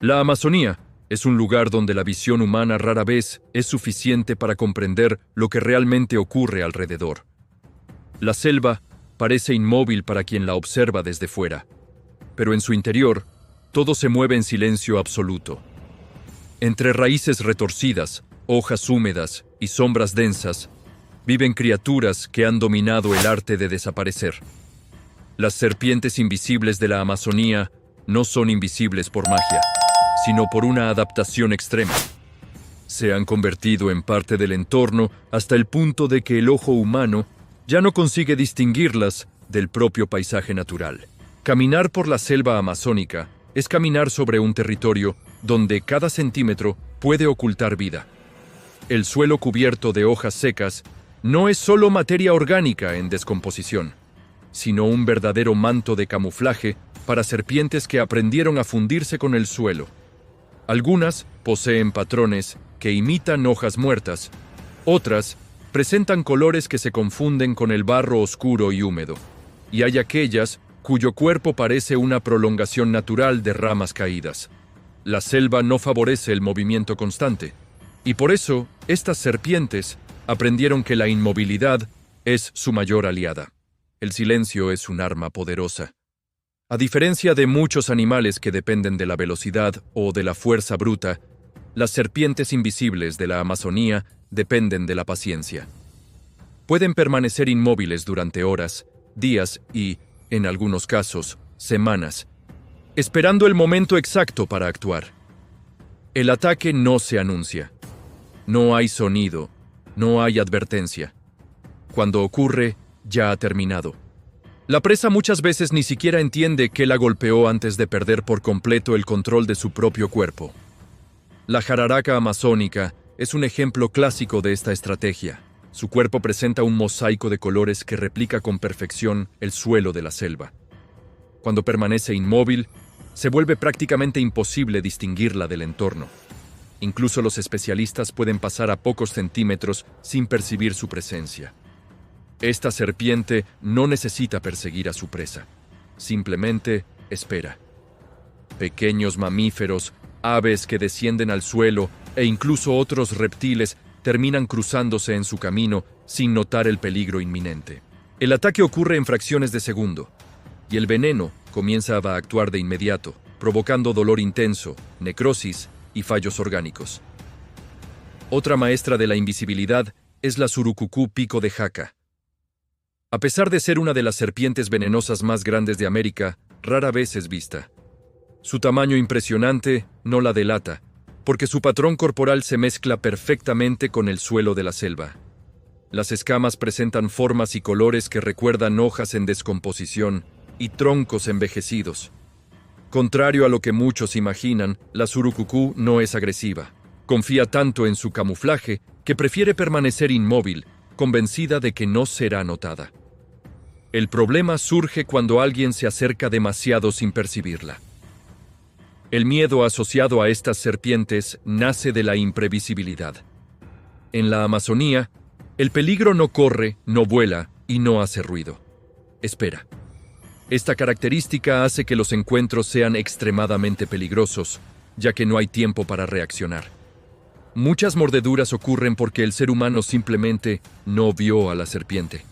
La Amazonía es un lugar donde la visión humana rara vez es suficiente para comprender lo que realmente ocurre alrededor. La selva parece inmóvil para quien la observa desde fuera, pero en su interior todo se mueve en silencio absoluto. Entre raíces retorcidas, hojas húmedas y sombras densas, viven criaturas que han dominado el arte de desaparecer. Las serpientes invisibles de la Amazonía no son invisibles por magia, sino por una adaptación extrema. Se han convertido en parte del entorno hasta el punto de que el ojo humano ya no consigue distinguirlas del propio paisaje natural. Caminar por la selva amazónica es caminar sobre un territorio donde cada centímetro puede ocultar vida. El suelo cubierto de hojas secas no es solo materia orgánica en descomposición, sino un verdadero manto de camuflaje para serpientes que aprendieron a fundirse con el suelo. Algunas poseen patrones que imitan hojas muertas, otras presentan colores que se confunden con el barro oscuro y húmedo, y hay aquellas cuyo cuerpo parece una prolongación natural de ramas caídas. La selva no favorece el movimiento constante, y por eso estas serpientes aprendieron que la inmovilidad es su mayor aliada. El silencio es un arma poderosa. A diferencia de muchos animales que dependen de la velocidad o de la fuerza bruta, las serpientes invisibles de la Amazonía dependen de la paciencia. Pueden permanecer inmóviles durante horas, días y, en algunos casos, semanas, esperando el momento exacto para actuar. El ataque no se anuncia. No hay sonido, no hay advertencia. Cuando ocurre, ya ha terminado. La presa muchas veces ni siquiera entiende que la golpeó antes de perder por completo el control de su propio cuerpo. La jararaca amazónica es un ejemplo clásico de esta estrategia. Su cuerpo presenta un mosaico de colores que replica con perfección el suelo de la selva. Cuando permanece inmóvil, se vuelve prácticamente imposible distinguirla del entorno. Incluso los especialistas pueden pasar a pocos centímetros sin percibir su presencia. Esta serpiente no necesita perseguir a su presa, simplemente espera. Pequeños mamíferos, aves que descienden al suelo e incluso otros reptiles terminan cruzándose en su camino sin notar el peligro inminente. El ataque ocurre en fracciones de segundo, y el veneno comienza a actuar de inmediato, provocando dolor intenso, necrosis y fallos orgánicos. Otra maestra de la invisibilidad es la surucucú pico de jaca. A pesar de ser una de las serpientes venenosas más grandes de América, rara vez es vista. Su tamaño impresionante no la delata, porque su patrón corporal se mezcla perfectamente con el suelo de la selva. Las escamas presentan formas y colores que recuerdan hojas en descomposición y troncos envejecidos. Contrario a lo que muchos imaginan, la surucucú no es agresiva. Confía tanto en su camuflaje que prefiere permanecer inmóvil, convencida de que no será notada. El problema surge cuando alguien se acerca demasiado sin percibirla. El miedo asociado a estas serpientes nace de la imprevisibilidad. En la Amazonía, el peligro no corre, no vuela y no hace ruido. Espera. Esta característica hace que los encuentros sean extremadamente peligrosos, ya que no hay tiempo para reaccionar. Muchas mordeduras ocurren porque el ser humano simplemente no vio a la serpiente.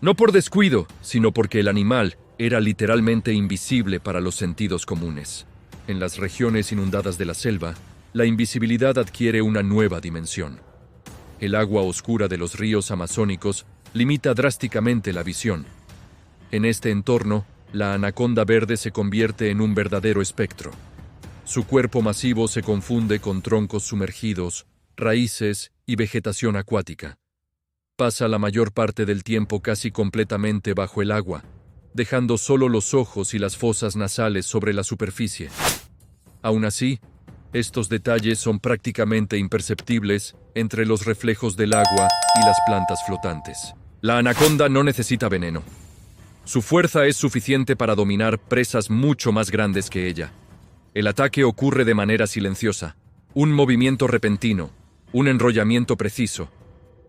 No por descuido, sino porque el animal era literalmente invisible para los sentidos comunes. En las regiones inundadas de la selva, la invisibilidad adquiere una nueva dimensión. El agua oscura de los ríos amazónicos limita drásticamente la visión. En este entorno, la anaconda verde se convierte en un verdadero espectro. Su cuerpo masivo se confunde con troncos sumergidos, raíces y vegetación acuática. Pasa la mayor parte del tiempo casi completamente bajo el agua, dejando solo los ojos y las fosas nasales sobre la superficie. Aún así, estos detalles son prácticamente imperceptibles entre los reflejos del agua y las plantas flotantes. La anaconda no necesita veneno. Su fuerza es suficiente para dominar presas mucho más grandes que ella. El ataque ocurre de manera silenciosa, un movimiento repentino, un enrollamiento preciso,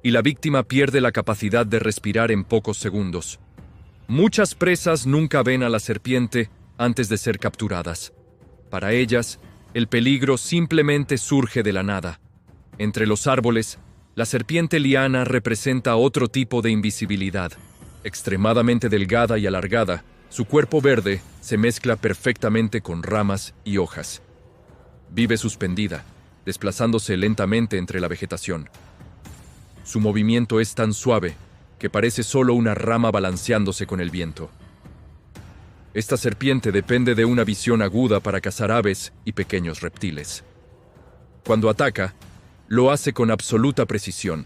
y la víctima pierde la capacidad de respirar en pocos segundos. Muchas presas nunca ven a la serpiente antes de ser capturadas. Para ellas, el peligro simplemente surge de la nada. Entre los árboles, la serpiente liana representa otro tipo de invisibilidad. Extremadamente delgada y alargada, su cuerpo verde se mezcla perfectamente con ramas y hojas. Vive suspendida, desplazándose lentamente entre la vegetación. Su movimiento es tan suave que parece solo una rama balanceándose con el viento. Esta serpiente depende de una visión aguda para cazar aves y pequeños reptiles. Cuando ataca, lo hace con absoluta precisión,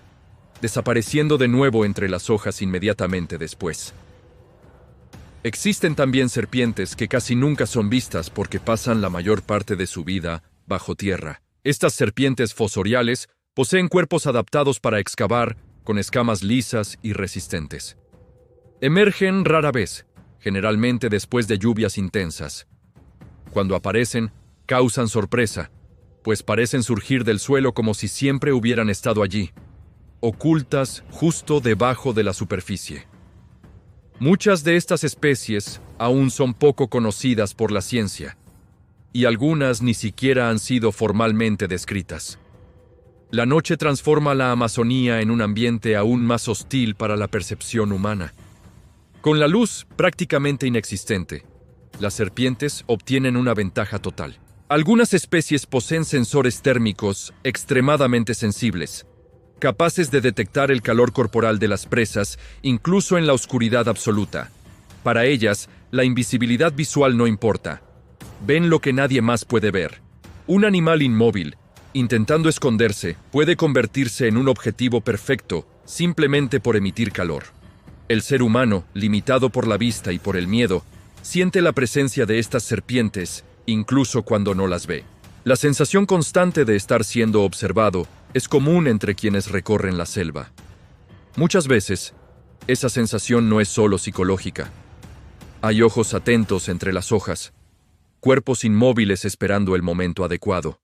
desapareciendo de nuevo entre las hojas inmediatamente después. Existen también serpientes que casi nunca son vistas porque pasan la mayor parte de su vida bajo tierra. Estas serpientes fosoriales poseen cuerpos adaptados para excavar, con escamas lisas y resistentes. Emergen rara vez, generalmente después de lluvias intensas. Cuando aparecen, causan sorpresa, pues parecen surgir del suelo como si siempre hubieran estado allí, ocultas justo debajo de la superficie. Muchas de estas especies aún son poco conocidas por la ciencia, y algunas ni siquiera han sido formalmente descritas. La noche transforma la Amazonía en un ambiente aún más hostil para la percepción humana. Con la luz prácticamente inexistente, las serpientes obtienen una ventaja total. Algunas especies poseen sensores térmicos extremadamente sensibles, capaces de detectar el calor corporal de las presas incluso en la oscuridad absoluta. Para ellas, la invisibilidad visual no importa. Ven lo que nadie más puede ver. Un animal inmóvil, intentando esconderse, puede convertirse en un objetivo perfecto simplemente por emitir calor. El ser humano, limitado por la vista y por el miedo, siente la presencia de estas serpientes incluso cuando no las ve. La sensación constante de estar siendo observado es común entre quienes recorren la selva. Muchas veces, esa sensación no es solo psicológica. Hay ojos atentos entre las hojas, cuerpos inmóviles esperando el momento adecuado.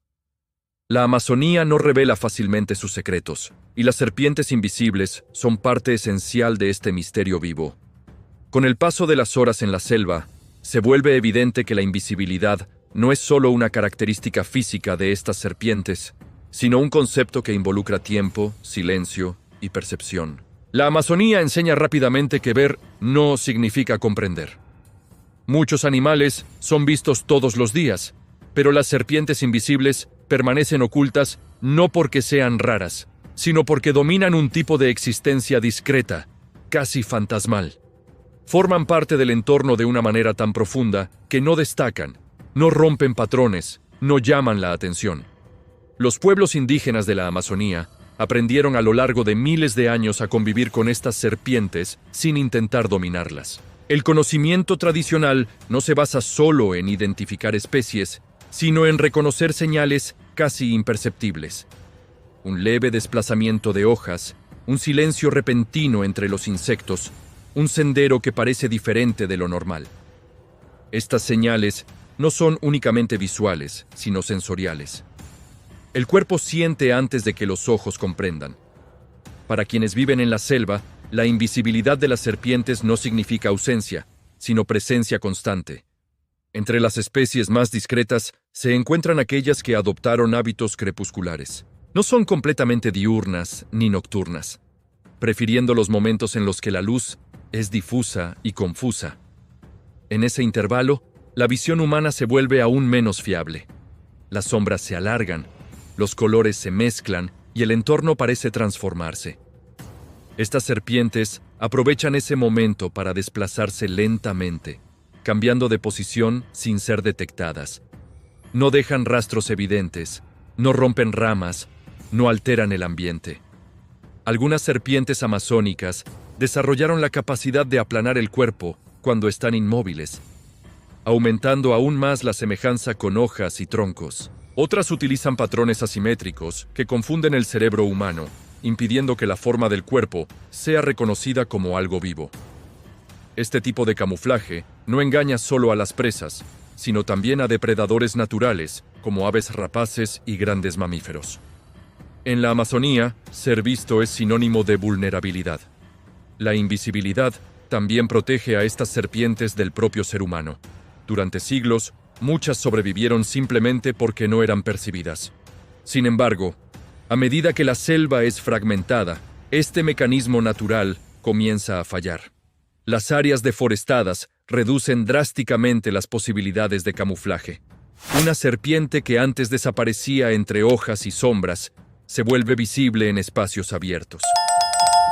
La Amazonía no revela fácilmente sus secretos, y las serpientes invisibles son parte esencial de este misterio vivo. Con el paso de las horas en la selva, se vuelve evidente que la invisibilidad no es solo una característica física de estas serpientes, sino un concepto que involucra tiempo, silencio y percepción. La Amazonía enseña rápidamente que ver no significa comprender. Muchos animales son vistos todos los días, pero las serpientes invisibles permanecen ocultas no porque sean raras, sino porque dominan un tipo de existencia discreta, casi fantasmal. Forman parte del entorno de una manera tan profunda que no destacan, no rompen patrones, no llaman la atención. Los pueblos indígenas de la Amazonía aprendieron a lo largo de miles de años a convivir con estas serpientes sin intentar dominarlas. El conocimiento tradicional no se basa solo en identificar especies, sino en reconocer señales casi imperceptibles. Un leve desplazamiento de hojas, un silencio repentino entre los insectos, un sendero que parece diferente de lo normal. Estas señales no son únicamente visuales, sino sensoriales. El cuerpo siente antes de que los ojos comprendan. Para quienes viven en la selva, la invisibilidad de las serpientes no significa ausencia, sino presencia constante. Entre las especies más discretas se encuentran aquellas que adoptaron hábitos crepusculares. No son completamente diurnas ni nocturnas, prefiriendo los momentos en los que la luz es difusa y confusa. En ese intervalo, la visión humana se vuelve aún menos fiable. Las sombras se alargan, los colores se mezclan y el entorno parece transformarse. Estas serpientes aprovechan ese momento para desplazarse lentamente, cambiando de posición sin ser detectadas. No dejan rastros evidentes, no rompen ramas, no alteran el ambiente. Algunas serpientes amazónicas desarrollaron la capacidad de aplanar el cuerpo cuando están inmóviles, aumentando aún más la semejanza con hojas y troncos. Otras utilizan patrones asimétricos que confunden el cerebro humano, impidiendo que la forma del cuerpo sea reconocida como algo vivo. Este tipo de camuflaje no engaña solo a las presas, sino también a depredadores naturales, como aves rapaces y grandes mamíferos. En la Amazonía, ser visto es sinónimo de vulnerabilidad. La invisibilidad también protege a estas serpientes del propio ser humano. Durante siglos, Muchas sobrevivieron simplemente porque no eran percibidas. Sin embargo, a medida que la selva es fragmentada, este mecanismo natural comienza a fallar. Las áreas deforestadas reducen drásticamente las posibilidades de camuflaje. Una serpiente que antes desaparecía entre hojas y sombras se vuelve visible en espacios abiertos.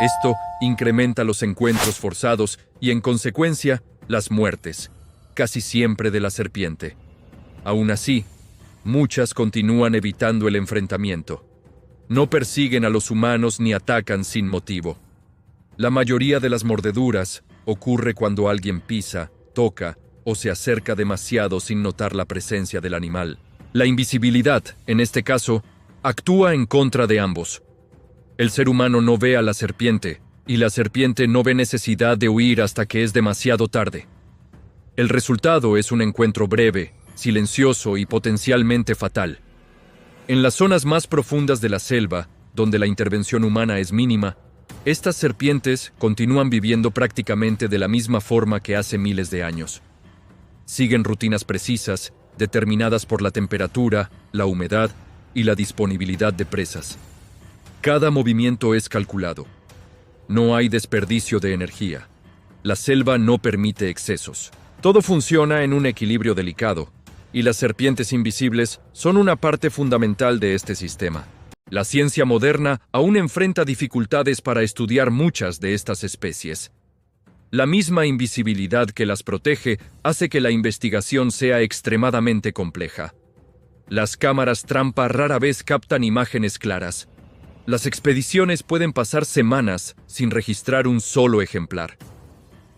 Esto incrementa los encuentros forzados y, en consecuencia, las muertes, casi siempre de la serpiente. Aún así, muchas continúan evitando el enfrentamiento. No persiguen a los humanos ni atacan sin motivo. La mayoría de las mordeduras ocurre cuando alguien pisa, toca o se acerca demasiado sin notar la presencia del animal. La invisibilidad, en este caso, actúa en contra de ambos. El ser humano no ve a la serpiente, y la serpiente no ve necesidad de huir hasta que es demasiado tarde. El resultado es un encuentro breve, silencioso y potencialmente fatal. En las zonas más profundas de la selva, donde la intervención humana es mínima, estas serpientes continúan viviendo prácticamente de la misma forma que hace miles de años. Siguen rutinas precisas, determinadas por la temperatura, la humedad y la disponibilidad de presas. Cada movimiento es calculado. No hay desperdicio de energía. La selva no permite excesos. Todo funciona en un equilibrio delicado, y las serpientes invisibles son una parte fundamental de este sistema. La ciencia moderna aún enfrenta dificultades para estudiar muchas de estas especies. La misma invisibilidad que las protege hace que la investigación sea extremadamente compleja. Las cámaras trampa rara vez captan imágenes claras. Las expediciones pueden pasar semanas sin registrar un solo ejemplar.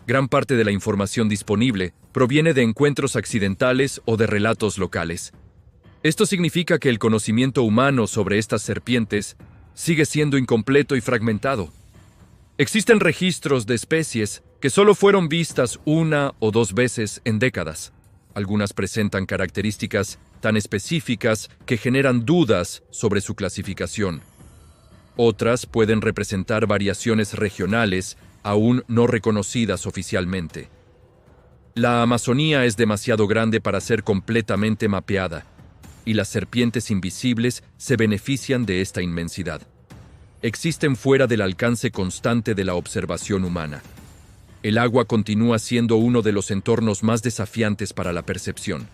Gran parte de la información disponible proviene de encuentros accidentales o de relatos locales. Esto significa que el conocimiento humano sobre estas serpientes sigue siendo incompleto y fragmentado. Existen registros de especies que solo fueron vistas una o dos veces en décadas. Algunas presentan características tan específicas que generan dudas sobre su clasificación. Otras pueden representar variaciones regionales aún no reconocidas oficialmente. La Amazonía es demasiado grande para ser completamente mapeada, y las serpientes invisibles se benefician de esta inmensidad. Existen fuera del alcance constante de la observación humana. El agua continúa siendo uno de los entornos más desafiantes para la percepción.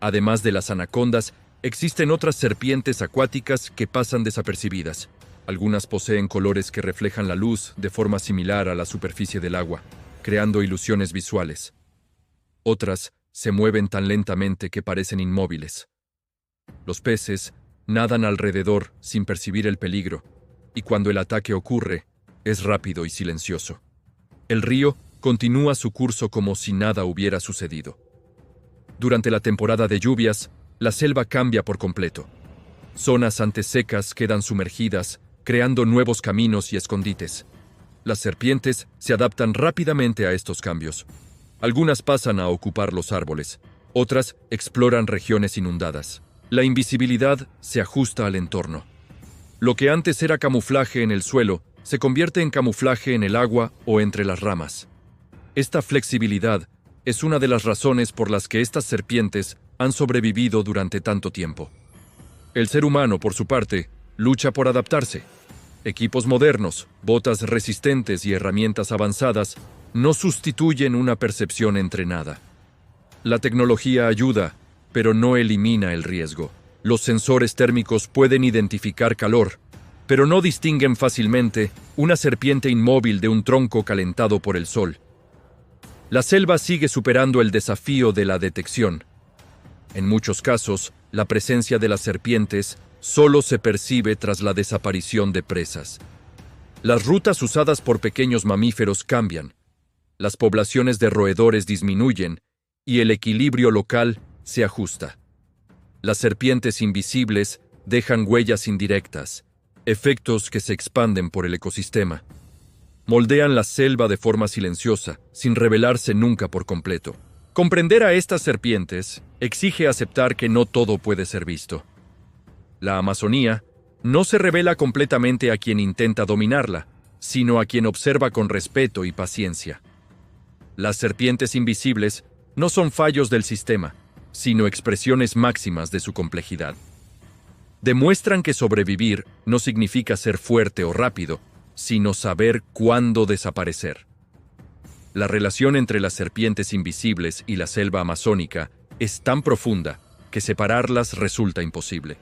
Además de las anacondas, existen otras serpientes acuáticas que pasan desapercibidas. Algunas poseen colores que reflejan la luz de forma similar a la superficie del agua, creando ilusiones visuales. Otras se mueven tan lentamente que parecen inmóviles. Los peces nadan alrededor sin percibir el peligro, y cuando el ataque ocurre, es rápido y silencioso. El río continúa su curso como si nada hubiera sucedido. Durante la temporada de lluvias, la selva cambia por completo. Zonas antes secas quedan sumergidas, creando nuevos caminos y escondites. Las serpientes se adaptan rápidamente a estos cambios. Algunas pasan a ocupar los árboles, otras exploran regiones inundadas. La invisibilidad se ajusta al entorno. Lo que antes era camuflaje en el suelo se convierte en camuflaje en el agua o entre las ramas. Esta flexibilidad es una de las razones por las que estas serpientes han sobrevivido durante tanto tiempo. El ser humano, por su parte, lucha por adaptarse. Equipos modernos, botas resistentes y herramientas avanzadas no sustituyen una percepción entrenada. La tecnología ayuda, pero no elimina el riesgo. Los sensores térmicos pueden identificar calor, pero no distinguen fácilmente una serpiente inmóvil de un tronco calentado por el sol. La selva sigue superando el desafío de la detección. En muchos casos, la presencia de las serpientes solo se percibe tras la desaparición de presas. Las rutas usadas por pequeños mamíferos cambian, las poblaciones de roedores disminuyen y el equilibrio local se ajusta. Las serpientes invisibles dejan huellas indirectas, efectos que se expanden por el ecosistema. Moldean la selva de forma silenciosa, sin revelarse nunca por completo. Comprender a estas serpientes exige aceptar que no todo puede ser visto. La Amazonía no se revela completamente a quien intenta dominarla, sino a quien observa con respeto y paciencia. Las serpientes invisibles no son fallos del sistema, sino expresiones máximas de su complejidad. Demuestran que sobrevivir no significa ser fuerte o rápido, sino saber cuándo desaparecer. La relación entre las serpientes invisibles y la selva amazónica es tan profunda que separarlas resulta imposible.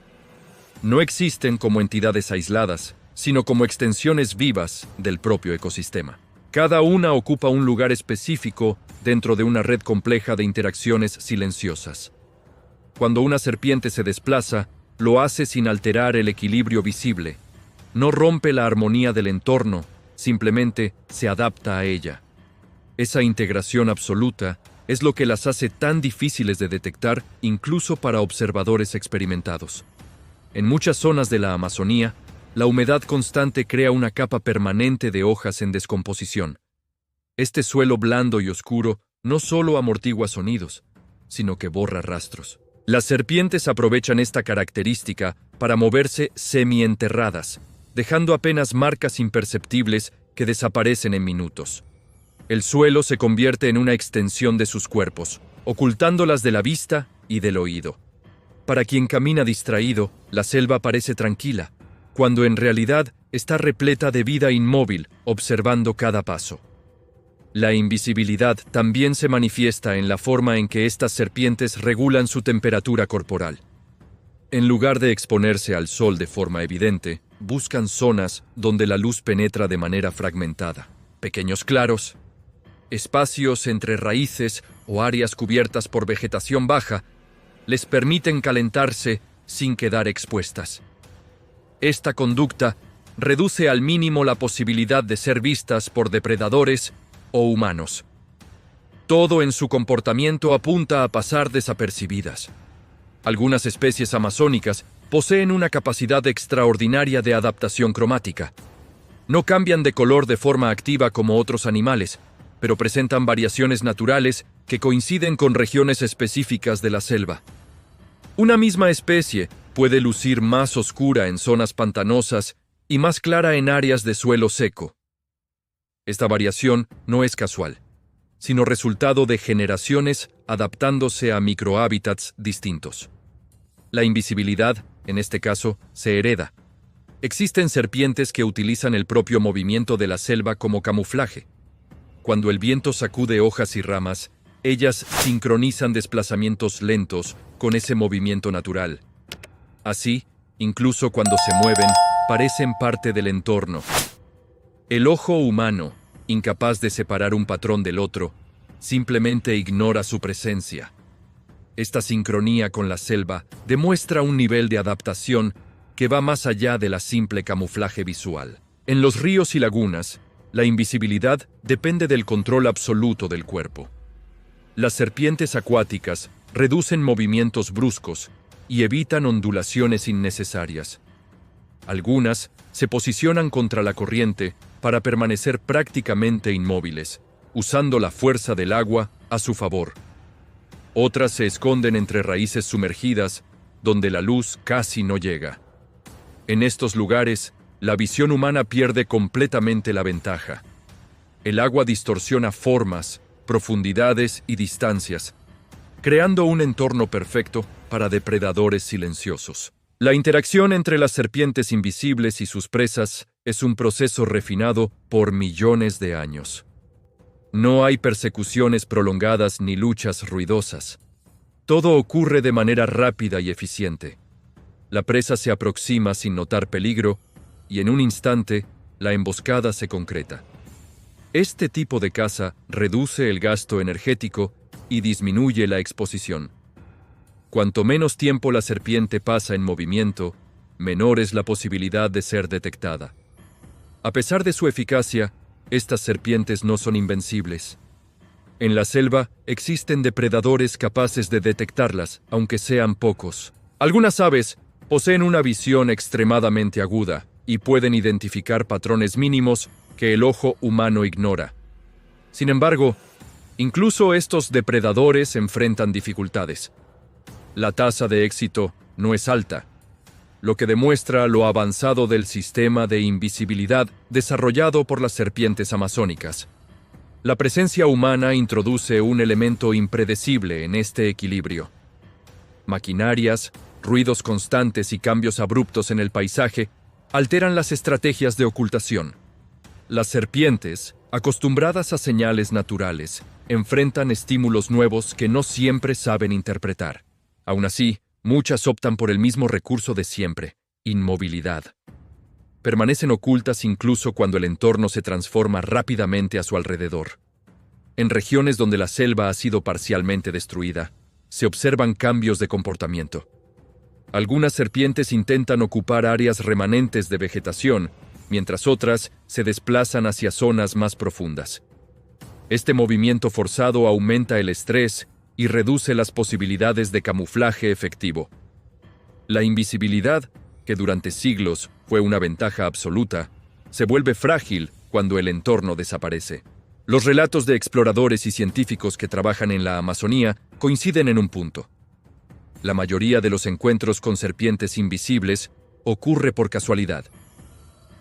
No existen como entidades aisladas, sino como extensiones vivas del propio ecosistema. Cada una ocupa un lugar específico dentro de una red compleja de interacciones silenciosas. Cuando una serpiente se desplaza, lo hace sin alterar el equilibrio visible. No rompe la armonía del entorno, simplemente se adapta a ella. Esa integración absoluta es lo que las hace tan difíciles de detectar incluso para observadores experimentados. En muchas zonas de la Amazonía, la humedad constante crea una capa permanente de hojas en descomposición. Este suelo blando y oscuro no solo amortigua sonidos, sino que borra rastros. Las serpientes aprovechan esta característica para moverse semienterradas, dejando apenas marcas imperceptibles que desaparecen en minutos. El suelo se convierte en una extensión de sus cuerpos, ocultándolas de la vista y del oído. Para quien camina distraído, la selva parece tranquila, cuando en realidad está repleta de vida inmóvil, observando cada paso. La invisibilidad también se manifiesta en la forma en que estas serpientes regulan su temperatura corporal. En lugar de exponerse al sol de forma evidente, buscan zonas donde la luz penetra de manera fragmentada. Pequeños claros, espacios entre raíces o áreas cubiertas por vegetación baja les permiten calentarse sin quedar expuestas. Esta conducta reduce al mínimo la posibilidad de ser vistas por depredadores o humanos. Todo en su comportamiento apunta a pasar desapercibidas. Algunas especies amazónicas poseen una capacidad extraordinaria de adaptación cromática. No cambian de color de forma activa como otros animales, pero presentan variaciones naturales que coinciden con regiones específicas de la selva. Una misma especie puede lucir más oscura en zonas pantanosas y más clara en áreas de suelo seco. Esta variación no es casual, sino resultado de generaciones adaptándose a microhábitats distintos. La invisibilidad, en este caso, se hereda. Existen serpientes que utilizan el propio movimiento de la selva como camuflaje. Cuando el viento sacude hojas y ramas, ellas sincronizan desplazamientos lentos con ese movimiento natural. Así, incluso cuando se mueven, parecen parte del entorno. El ojo humano, incapaz de separar un patrón del otro, simplemente ignora su presencia. Esta sincronía con la selva demuestra un nivel de adaptación que va más allá de la simple camuflaje visual. En los ríos y lagunas, la invisibilidad depende del control absoluto del cuerpo. Las serpientes acuáticas reducen movimientos bruscos y evitan ondulaciones innecesarias. Algunas se posicionan contra la corriente para permanecer prácticamente inmóviles, usando la fuerza del agua a su favor. Otras se esconden entre raíces sumergidas, donde la luz casi no llega. En estos lugares, la visión humana pierde completamente la ventaja. El agua distorsiona formas, profundidades y distancias, creando un entorno perfecto para depredadores silenciosos. La interacción entre las serpientes invisibles y sus presas es un proceso refinado por millones de años. No hay persecuciones prolongadas ni luchas ruidosas. Todo ocurre de manera rápida y eficiente. La presa se aproxima sin notar peligro y en un instante la emboscada se concreta. Este tipo de caza reduce el gasto energético y disminuye la exposición. Cuanto menos tiempo la serpiente pasa en movimiento, menor es la posibilidad de ser detectada. A pesar de su eficacia, estas serpientes no son invencibles. En la selva existen depredadores capaces de detectarlas, aunque sean pocos. Algunas aves poseen una visión extremadamente aguda y pueden identificar patrones mínimos que el ojo humano ignora. Sin embargo, incluso estos depredadores enfrentan dificultades. La tasa de éxito no es alta, lo que demuestra lo avanzado del sistema de invisibilidad desarrollado por las serpientes amazónicas. La presencia humana introduce un elemento impredecible en este equilibrio. Maquinarias, ruidos constantes y cambios abruptos en el paisaje alteran las estrategias de ocultación. Las serpientes, acostumbradas a señales naturales, enfrentan estímulos nuevos que no siempre saben interpretar. Aún así, muchas optan por el mismo recurso de siempre: inmovilidad. Permanecen ocultas incluso cuando el entorno se transforma rápidamente a su alrededor. En regiones donde la selva ha sido parcialmente destruida, se observan cambios de comportamiento. Algunas serpientes intentan ocupar áreas remanentes de vegetación, mientras otras se desplazan hacia zonas más profundas. Este movimiento forzado aumenta el estrés y reduce las posibilidades de camuflaje efectivo. La invisibilidad, que durante siglos fue una ventaja absoluta, se vuelve frágil cuando el entorno desaparece. Los relatos de exploradores y científicos que trabajan en la Amazonía coinciden en un punto. La mayoría de los encuentros con serpientes invisibles ocurre por casualidad.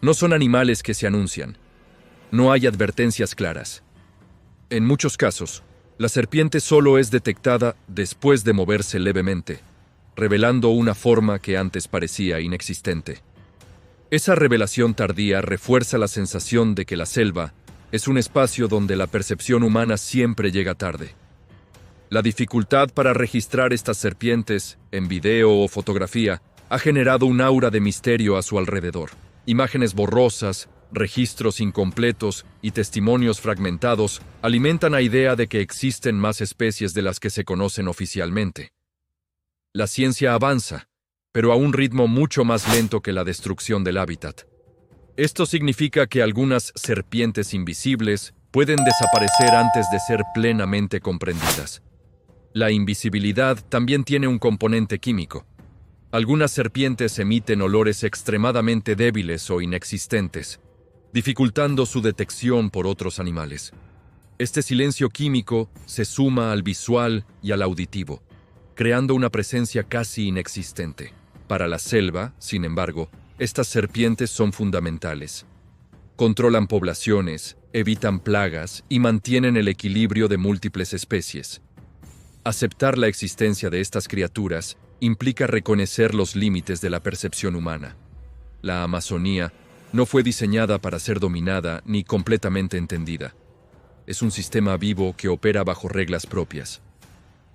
No son animales que se anuncian. No hay advertencias claras. En muchos casos, la serpiente solo es detectada después de moverse levemente, revelando una forma que antes parecía inexistente. Esa revelación tardía refuerza la sensación de que la selva es un espacio donde la percepción humana siempre llega tarde. La dificultad para registrar estas serpientes, en video o fotografía, ha generado un aura de misterio a su alrededor. Imágenes borrosas, registros incompletos y testimonios fragmentados alimentan la idea de que existen más especies de las que se conocen oficialmente. La ciencia avanza, pero a un ritmo mucho más lento que la destrucción del hábitat. Esto significa que algunas serpientes invisibles pueden desaparecer antes de ser plenamente comprendidas. La invisibilidad también tiene un componente químico. Algunas serpientes emiten olores extremadamente débiles o inexistentes, dificultando su detección por otros animales. Este silencio químico se suma al visual y al auditivo, creando una presencia casi inexistente. Para la selva, sin embargo, estas serpientes son fundamentales. Controlan poblaciones, evitan plagas y mantienen el equilibrio de múltiples especies. Aceptar la existencia de estas criaturas implica reconocer los límites de la percepción humana. La Amazonía no fue diseñada para ser dominada ni completamente entendida. Es un sistema vivo que opera bajo reglas propias.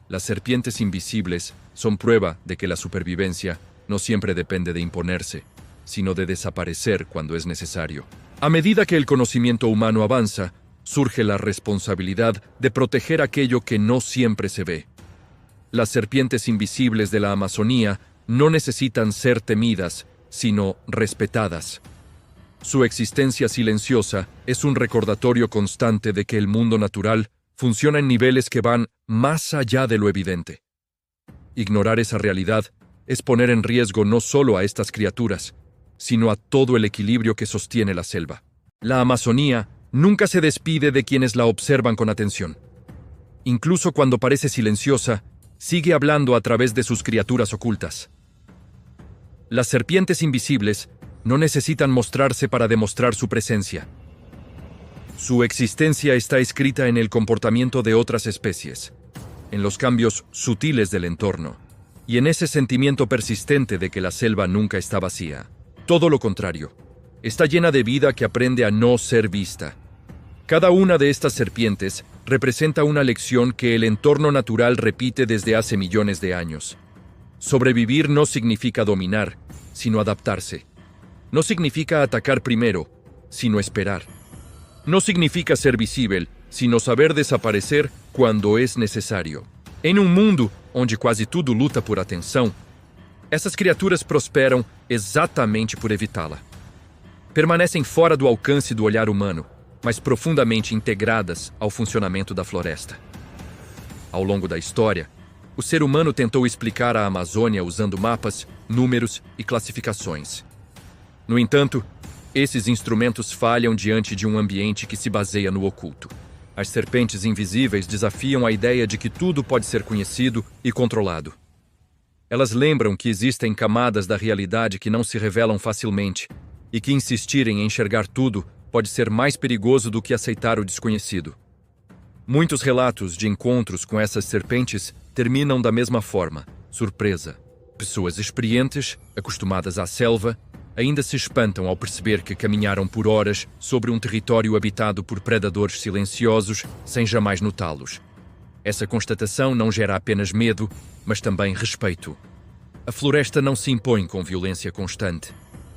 Las serpientes invisibles son prueba de que la supervivencia no siempre depende de imponerse, sino de desaparecer cuando es necesario. A medida que el conocimiento humano avanza, surge la responsabilidad de proteger aquello que no siempre se ve. Las serpientes invisibles de la Amazonía no necesitan ser temidas, sino respetadas. Su existencia silenciosa es un recordatorio constante de que el mundo natural funciona en niveles que van más allá de lo evidente. Ignorar esa realidad es poner en riesgo no solo a estas criaturas, sino a todo el equilibrio que sostiene la selva. La Amazonía nunca se despide de quienes la observan con atención. Incluso cuando parece silenciosa, sigue hablando a través de sus criaturas ocultas. Las serpientes invisibles no necesitan mostrarse para demostrar su presencia. Su existencia está escrita en el comportamiento de otras especies, en los cambios sutiles del entorno, y en ese sentimiento persistente de que la selva nunca está vacía. Todo lo contrario, está llena de vida que aprende a no ser vista. Cada una de estas serpientes representa una lección que el entorno natural repite desde hace millones de años. Sobrevivir no significa dominar, sino adaptarse. No significa atacar primero, sino esperar. No significa ser visible, sino saber desaparecer quando é necessário. Em um mundo onde quase tudo luta por atenção, essas criaturas prosperam exatamente por evitá-la. Permanecem fora do alcance do olhar humano, mas profundamente integradas ao funcionamento da floresta. Ao longo da história, o ser humano tentou explicar a Amazônia usando mapas, números e classificações. No entanto, esses instrumentos falham diante de um ambiente que se baseia no oculto. As serpentes invisíveis desafiam a ideia de que tudo pode ser conhecido e controlado. Elas lembram que existem camadas da realidade que não se revelam facilmente e que insistirem em enxergar tudo pode ser mais perigoso do que aceitar o desconhecido. Muitos relatos de encontros com essas serpentes terminam da mesma forma, surpresa. Pessoas experientes, acostumadas à selva, ainda se espantam ao perceber que caminharam por horas sobre um território habitado por predadores silenciosos sem jamais notá-los. Essa constatação não gera apenas medo, mas também respeito. A floresta não se impõe com violência constante,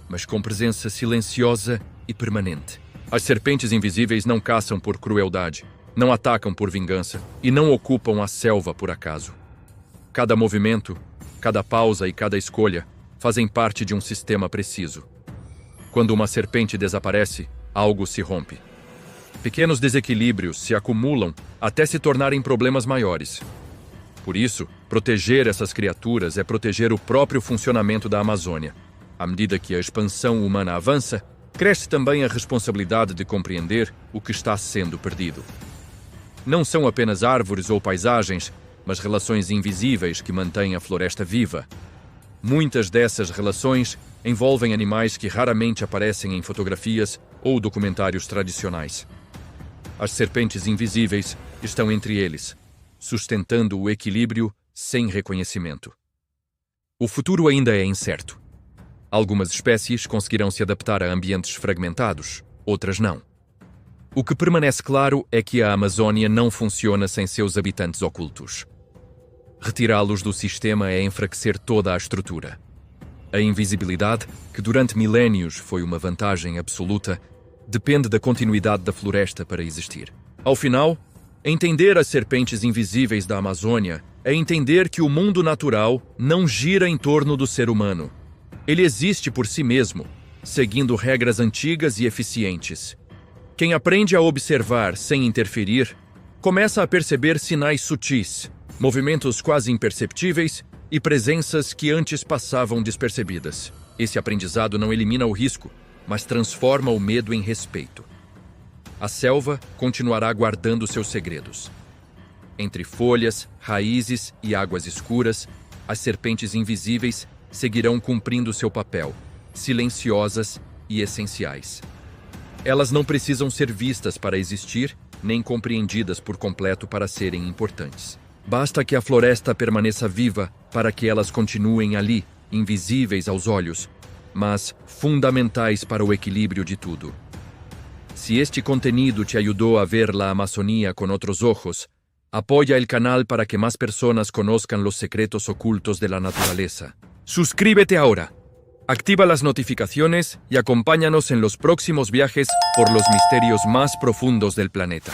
mas com presença silenciosa e permanente. As serpentes invisíveis não caçam por crueldade, não atacam por vingança e não ocupam a selva por acaso. Cada movimento, cada pausa e cada escolha fazem parte de um sistema preciso. Quando uma serpente desaparece, algo se rompe. Pequenos desequilíbrios se acumulam até se tornarem problemas maiores. Por isso, proteger essas criaturas é proteger o próprio funcionamento da Amazônia. À medida que a expansão humana avança, cresce também a responsabilidade de compreender o que está sendo perdido. Não são apenas árvores ou paisagens, mas relações invisíveis que mantêm a floresta viva. Muitas dessas relações envolvem animais que raramente aparecem em fotografias ou documentários tradicionais. As serpentes invisíveis estão entre eles, sustentando o equilíbrio sem reconhecimento. O futuro ainda é incerto. Algumas espécies conseguirão se adaptar a ambientes fragmentados, outras não. O que permanece claro é que a Amazônia não funciona sem seus habitantes ocultos. Retirá-los do sistema é enfraquecer toda a estrutura. A invisibilidade, que durante milénios foi uma vantagem absoluta, depende da continuidade da floresta para existir. Ao final, entender as serpentes invisíveis da Amazônia é entender que o mundo natural não gira em torno do ser humano. Ele existe por si mesmo, seguindo regras antigas e eficientes. Quem aprende a observar sem interferir, começa a perceber sinais sutis, movimentos quase imperceptíveis e presenças que antes passavam despercebidas. Esse aprendizado não elimina o risco, mas transforma o medo em respeito. A selva continuará guardando seus segredos. Entre folhas, raízes e águas escuras, as serpentes invisíveis seguirão cumprindo seu papel, silenciosas e essenciais. Elas não precisam ser vistas para existir, nem compreendidas por completo para serem importantes. Basta que a floresta permaneça viva para que elas continuem ali, invisíveis aos olhos, mas fundamentais para o equilíbrio de tudo. Se este contenido te ayudó a ver la Amazonía con otros ojos, apoya el canal para que más personas conozcan los secretos ocultos de la naturaleza. Suscríbete ahora, activa las notificaciones y acompáñanos en los próximos viajes por los misterios más profundos del planeta.